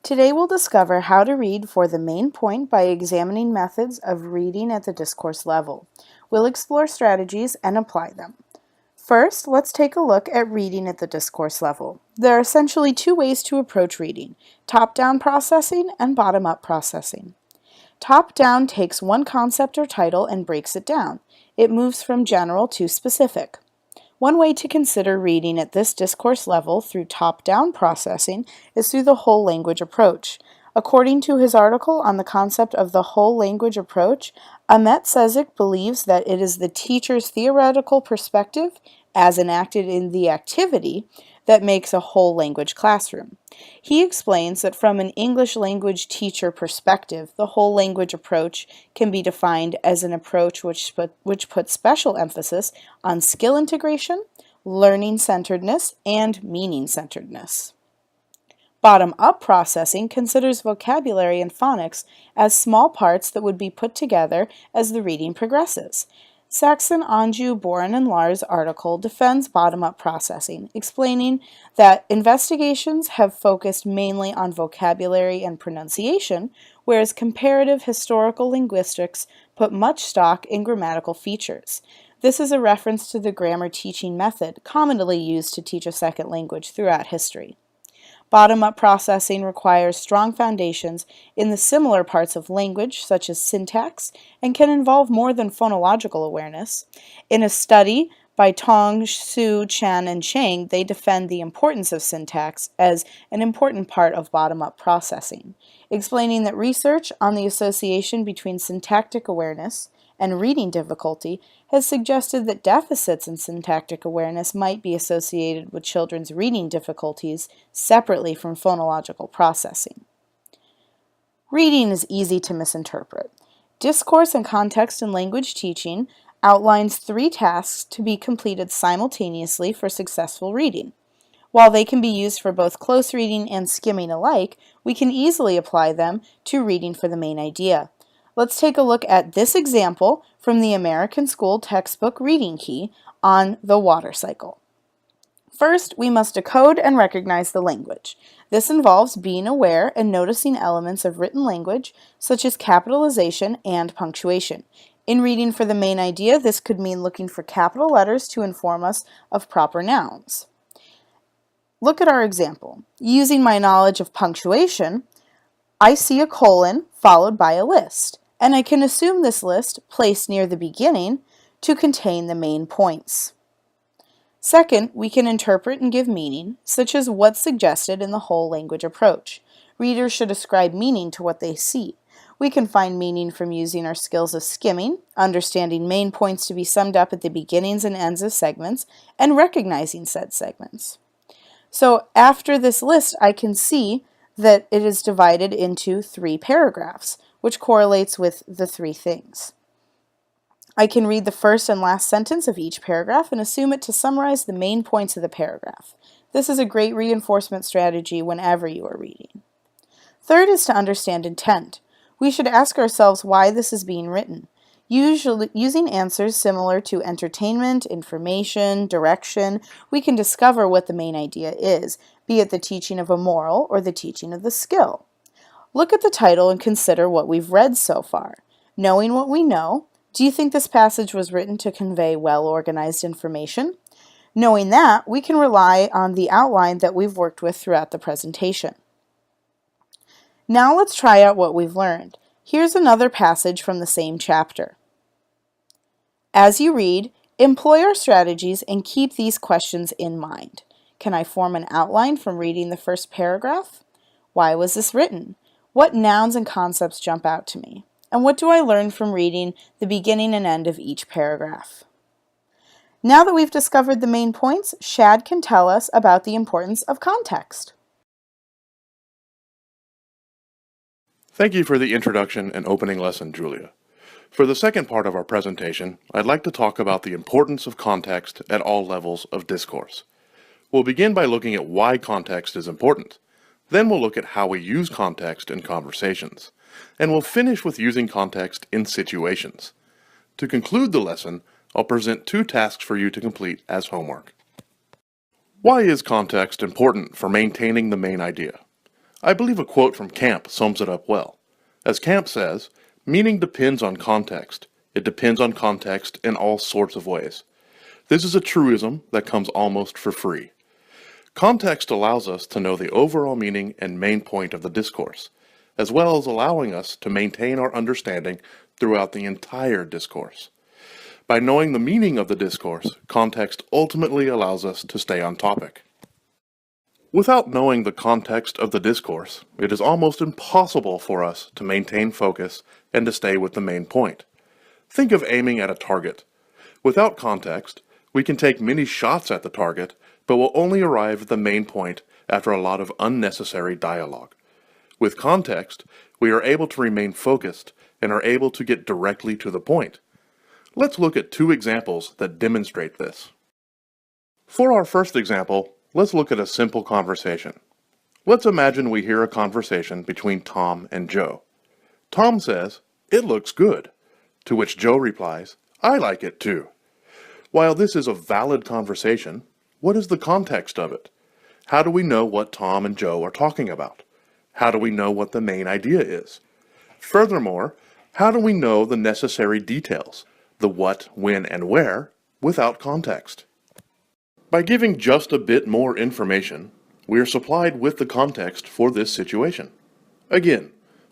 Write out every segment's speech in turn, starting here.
Today we'll discover how to read for the main point by examining methods of reading at the discourse level. We'll explore strategies and apply them. First, let's take a look at reading at the discourse level. There are essentially two ways to approach reading: top-down processing and bottom-up processing. Top-down takes one concept or title and breaks it down. It moves from general to specific. One way to consider reading at this discourse level through top-down processing is through the whole language approach. According to his article on the concept of the whole language approach, Ahmet Sezik believes that it is the teacher's theoretical perspective, as enacted in the activity, that makes a whole language classroom. He explains that from an English language teacher perspective, the whole language approach can be defined as an approach which puts special emphasis on skill integration, learning-centeredness, and meaning-centeredness. Bottom-up processing considers vocabulary and phonics as small parts that would be put together as the reading progresses. Saxon, Anju, Boren, and Lars' article defends bottom-up processing, explaining that investigations have focused mainly on vocabulary and pronunciation, whereas comparative historical linguistics put much stock in grammatical features. This is a reference to the grammar teaching method commonly used to teach a second language throughout history. Bottom-up processing requires strong foundations in the similar parts of language, such as syntax, and can involve more than phonological awareness. In a study by Tong, Su, Chan, and Chang, they defend the importance of syntax as an important part of bottom-up processing, explaining that research on the association between syntactic awareness and reading difficulty has suggested that deficits in syntactic awareness might be associated with children's reading difficulties separately from phonological processing. Reading is easy to misinterpret. Discourse and Context in Language Teaching outlines 3 tasks to be completed simultaneously for successful reading. While they can be used for both close reading and skimming alike, we can easily apply them to reading for the main idea. Let's take a look at this example from the American School Textbook Reading Key on the water cycle. First, we must decode and recognize the language. This involves being aware and noticing elements of written language, such as capitalization and punctuation. In reading for the main idea, this could mean looking for capital letters to inform us of proper nouns. Look at our example. Using my knowledge of punctuation, I see a colon followed by a list, and I can assume this list, placed near the beginning, to contain the main points. Second, we can interpret and give meaning, such as what's suggested in the whole language approach. Readers should ascribe meaning to what they see. We can find meaning from using our skills of skimming, understanding main points to be summed up at the beginnings and ends of segments, and recognizing said segments. So after this list, I can see that it is divided into 3 paragraphs, which correlates with the 3 things. I can read the first and last sentence of each paragraph and assume it to summarize the main points of the paragraph. This is a great reinforcement strategy whenever you are reading. Third is to understand intent. We should ask ourselves why this is being written. Usually, using answers similar to entertainment, information, direction, we can discover what the main idea is, be it the teaching of a moral or the teaching of the skill. Look at the title and consider what we've read so far. Knowing what we know, do you think this passage was written to convey well-organized information? Knowing that, we can rely on the outline that we've worked with throughout the presentation. Now let's try out what we've learned. Here's another passage from the same chapter. As you read, employ our strategies and keep these questions in mind. Can I form an outline from reading the first paragraph? Why was this written? What nouns and concepts jump out to me? And what do I learn from reading the beginning and end of each paragraph? Now that we've discovered the main points, Shad can tell us about the importance of context. Thank you for the introduction and opening lesson, Julia. For the second part of our presentation, I'd like to talk about the importance of context at all levels of discourse. We'll begin by looking at why context is important. Then we'll look at how we use context in conversations. And we'll finish with using context in situations. To conclude the lesson, I'll present 2 tasks for you to complete as homework. Why is context important for maintaining the main idea? I believe a quote from Camp sums it up well. As Camp says, meaning depends on context. It depends on context in all sorts of ways. This is a truism that comes almost for free. Context allows us to know the overall meaning and main point of the discourse, as well as allowing us to maintain our understanding throughout the entire discourse. By knowing the meaning of the discourse, context ultimately allows us to stay on topic. Without knowing the context of the discourse, it is almost impossible for us to maintain focus and to stay with the main point. Think of aiming at a target. Without context, we can take many shots at the target, but will only arrive at the main point after a lot of unnecessary dialogue. With context, we are able to remain focused and are able to get directly to the point. Let's look at two examples that demonstrate this. For our first example, let's look at a simple conversation. Let's imagine we hear a conversation between Tom and Joe. Tom says, "It looks good," to which Joe replies, "I like it too." While this is a valid conversation, what is the context of it? How do we know what Tom and Joe are talking about? How do we know what the main idea is? Furthermore, how do we know the necessary details, the what, when, and where, without context? By giving just a bit more information, we are supplied with the context for this situation. Again,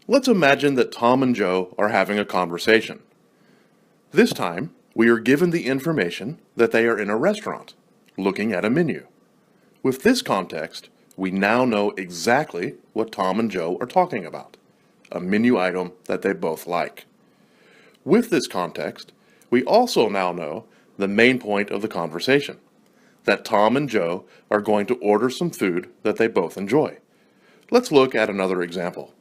let's imagine that Tom and Joe are having a conversation. This time, we are given the information that they are in a restaurant, looking at a menu. With this context, we now know exactly what Tom and Joe are talking about, a menu item that they both like. With this context, we also now know the main point of the conversation, that Tom and Joe are going to order some food that they both enjoy. Let's look at another example.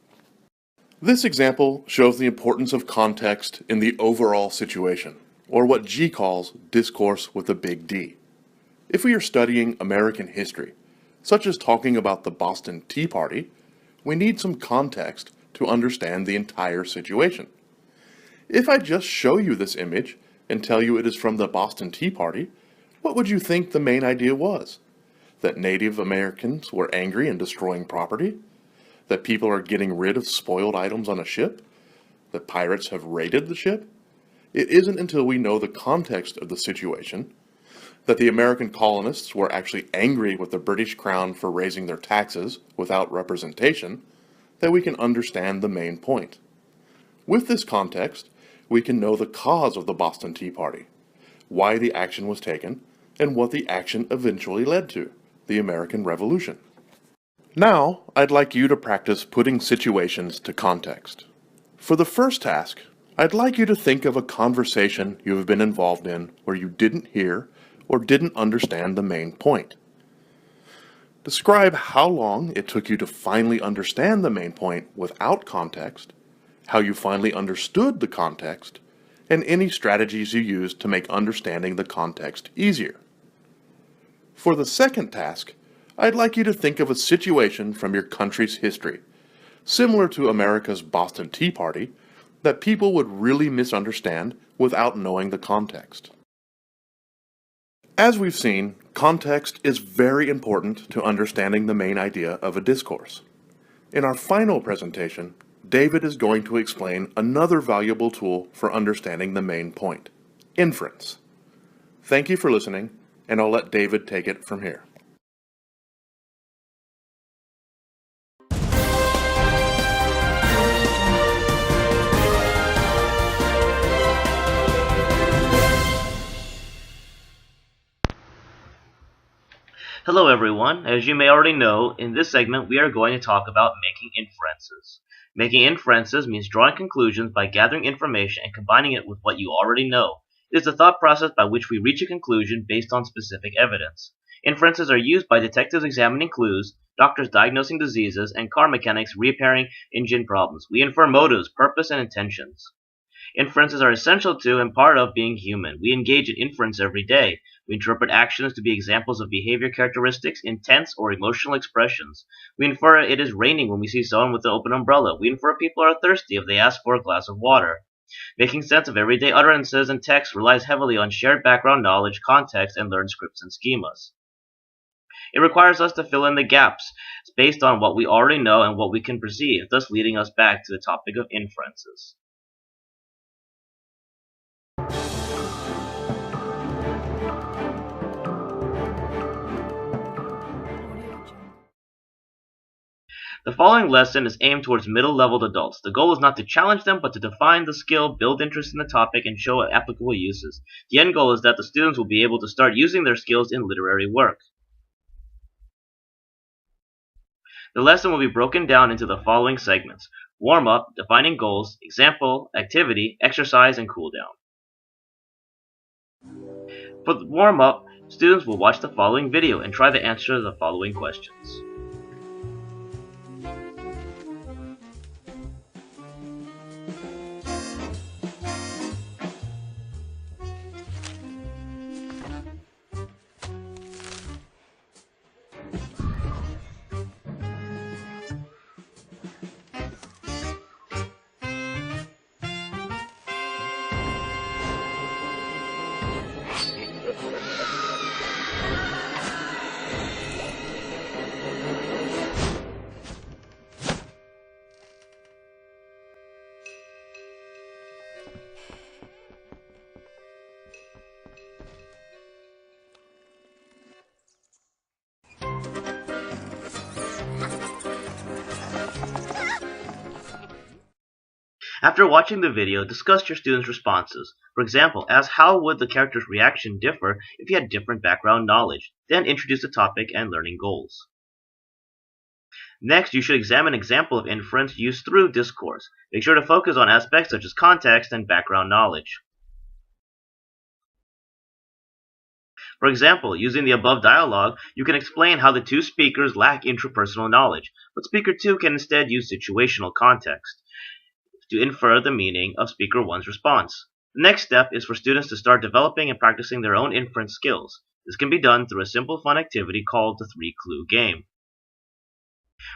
This example shows the importance of context in the overall situation, or what G calls discourse with a big D. If we are studying American history, such as talking about the Boston Tea Party, we need some context to understand the entire situation. If I just show you this image and tell you it is from the Boston Tea Party, what would you think the main idea was? That Native Americans were angry and destroying property? That people are getting rid of spoiled items on a ship? That pirates have raided the ship? It isn't until we know the context of the situation, that the American colonists were actually angry with the British Crown for raising their taxes without representation, that we can understand the main point. With this context, we can know the cause of the Boston Tea Party, why the action was taken, and what the action eventually led to, the American Revolution. Now, I'd like you to practice putting situations to context. For the first task, I'd like you to think of a conversation you have been involved in where you didn't hear or didn't understand the main point. Describe how long it took you to finally understand the main point without context, how you finally understood the context, and any strategies you used to make understanding the context easier. For the second task, I'd like you to think of a situation from your country's history, similar to America's Boston Tea Party, that people would really misunderstand without knowing the context. As we've seen, context is very important to understanding the main idea of a discourse. In our final presentation, David is going to explain another valuable tool for understanding the main point, inference. Thank you for listening, and I'll let David take it from here. Hello everyone, as you may already know, in this segment we are going to talk about making inferences. Making inferences means drawing conclusions by gathering information and combining it with what you already know. It is the thought process by which we reach a conclusion based on specific evidence. Inferences are used by detectives examining clues, doctors diagnosing diseases, and car mechanics repairing engine problems. We infer motives, purpose, and intentions. Inferences are essential to and part of being human. We engage in inference every day. We interpret actions to be examples of behavior characteristics, intents, or emotional expressions. We infer it is raining when we see someone with an open umbrella. We infer people are thirsty if they ask for a glass of water. Making sense of everyday utterances and text relies heavily on shared background knowledge, context, and learned scripts and schemas. It requires us to fill in the gaps based on what we already know and what we can perceive, thus leading us back to the topic of inferences. The following lesson is aimed towards middle-leveled adults. The goal is not to challenge them, but to define the skill, build interest in the topic, and show applicable uses. The end goal is that the students will be able to start using their skills in literary work. The lesson will be broken down into the following segments: warm-up, defining goals, example, activity, exercise, and cool-down. For the warm-up, students will watch the following video and try to answer the following questions. After watching the video, discuss your students' responses. For example, ask how would the character's reaction differ if he had different background knowledge. Then introduce the topic and learning goals. Next, you should examine an example of inference used through discourse. Make sure to focus on aspects such as context and background knowledge. For example, using the above dialogue, you can explain how the two speakers lack intrapersonal knowledge, but speaker 2 can instead use situational context to infer the meaning of speaker 1's response. The next step is for students to start developing and practicing their own inference skills. This can be done through a simple fun activity called the 3-clue game.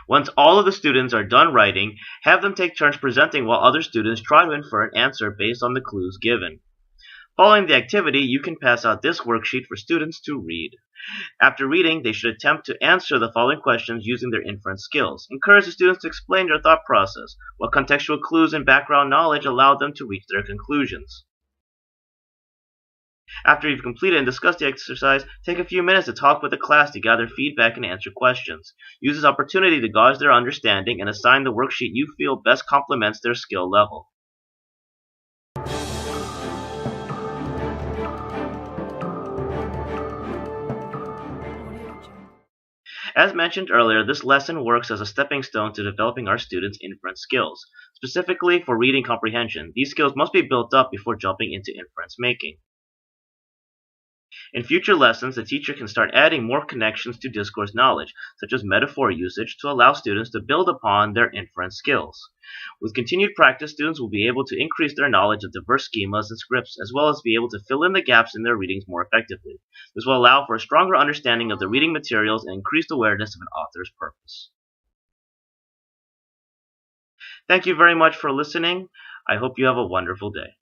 Once all of the students are done writing, have them take turns presenting while other students try to infer an answer based on the clues given. Following the activity, you can pass out this worksheet for students to read. After reading, they should attempt to answer the following questions using their inference skills. Encourage the students to explain their thought process. What contextual clues and background knowledge allowed them to reach their conclusions? After you've completed and discussed the exercise, take a few minutes to talk with the class to gather feedback and answer questions. Use this opportunity to gauge their understanding and assign the worksheet you feel best complements their skill level. As mentioned earlier, this lesson works as a stepping stone to developing our students' inference skills. Specifically for reading comprehension, these skills must be built up before jumping into inference making. In future lessons, the teacher can start adding more connections to discourse knowledge, such as metaphor usage, to allow students to build upon their inference skills. With continued practice, students will be able to increase their knowledge of diverse schemas and scripts, as well as be able to fill in the gaps in their readings more effectively. This will allow for a stronger understanding of the reading materials and increased awareness of an author's purpose. Thank you very much for listening. I hope you have a wonderful day.